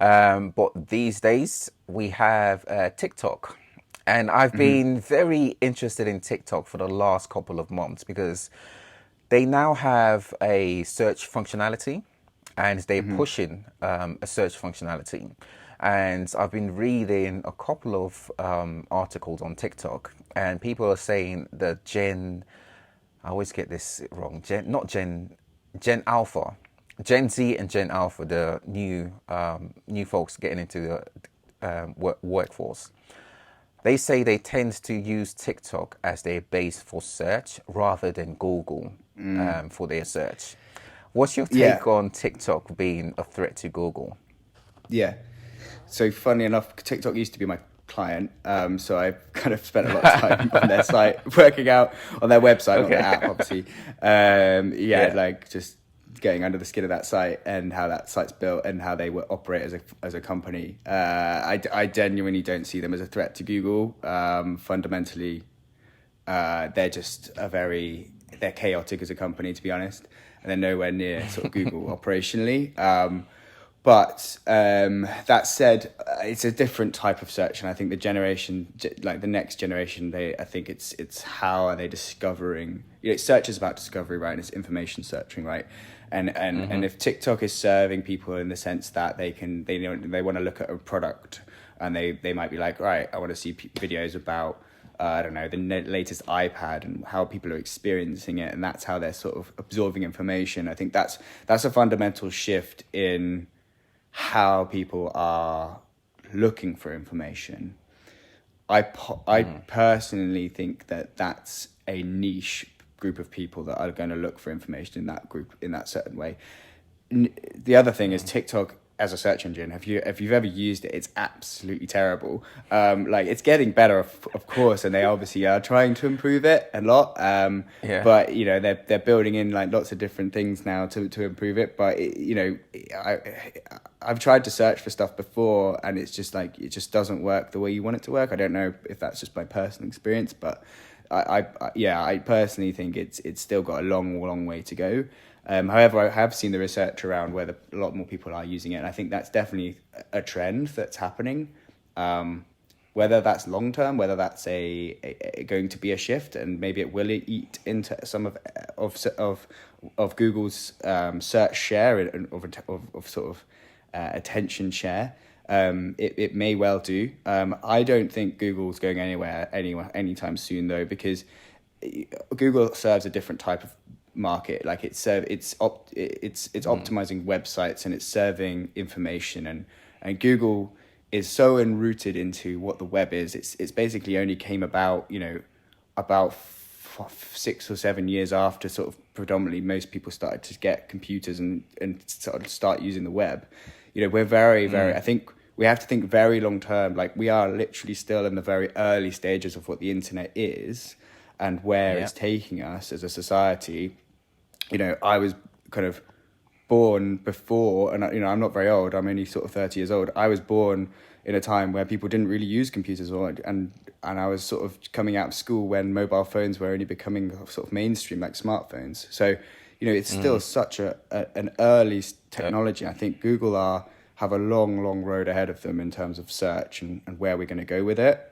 But these days we have TikTok. And I've Hmm. been very interested in TikTok for the last couple of months because they now have a search functionality and they're Hmm. pushing a search functionality. And I've been reading a couple of articles on TikTok, and people are saying that I always get this wrong, not Gen Alpha, Gen Z and Gen Alpha, the new folks getting into the workforce. They say they tend to use TikTok as their base for search rather than Google for their search. What's your Yeah, take on TikTok being a threat to Google? yeah. So funny enough, TikTok used to be my client, so I kind of spent a lot of time on their site, working out on their website, not their Okay. app, obviously. Yeah, Yeah. like just getting under the skin of that site and how that site's built and how they operate as a company. I genuinely don't see them as a threat to Google. Fundamentally, they're just they're chaotic as a company, to be honest, and they're nowhere near sort of Google operationally. But that said, it's a different type of search, and I think like the next generation, I think it's how are they discovering? Search is about discovery, right? And it's information searching, right? And if TikTok is serving people in the sense that they want to look at a product, and they might be like, right, I want to see videos about I don't know, the latest iPad and how people are experiencing it, and that's how they're sort of absorbing information. I think that's a fundamental shift in how people are looking for information. I personally think that that's a niche group of people that are going to look for information in that group in that certain way. The other thing is TikTok as a search engine. If you've ever used it, it's absolutely terrible. Like it's getting better, of course, and they obviously are trying to improve it a lot. Yeah. But they're building in like lots of different things now to improve it. But I've tried to search for stuff before, and it's just like it just doesn't work the way you want it to work. I don't know if that's just my personal experience, but I personally think it's still got a long way to go. However, I have seen the research around where a lot more people are using it, and I think that's definitely a trend that's happening. Whether that's long term, whether that's going to be a shift, and maybe it will eat into some of Google's search share and of sort of attention share. It may well do. I don't think Google's going anywhere anytime soon though, because Google serves a different type of market. Like it's optimizing websites, and it's serving information, and Google is so enrooted into what the web is. It's basically only came about about 6 or 7 years after sort of predominantly most people started to get computers and sort of start using the web. We're very, I think we have to think very long term. Like we are literally still in the very early stages of what the internet is and where Yeah. it's taking us as a society. I was kind of born before, and I'm not very old. I'm only sort of 30 years old. I was born in a time where people didn't really use computers, and I was sort of coming out of school when mobile phones were only becoming sort of mainstream, like smartphones. So, it's still such an early Yep. technology. I think Google have a long road ahead of them in terms of search and where we're going to go with it.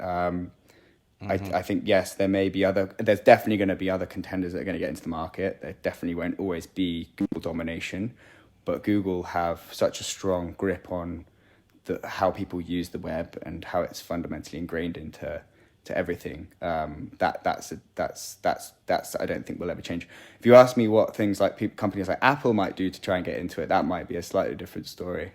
I think yes, there's definitely going to be other contenders that are going to get into the market. There definitely won't always be Google domination, but Google have such a strong grip on how people use the web and how it's fundamentally ingrained into everything. That's I don't think will ever change. If you ask me what things like companies like Apple might do to try and get into it, that might be a slightly different story.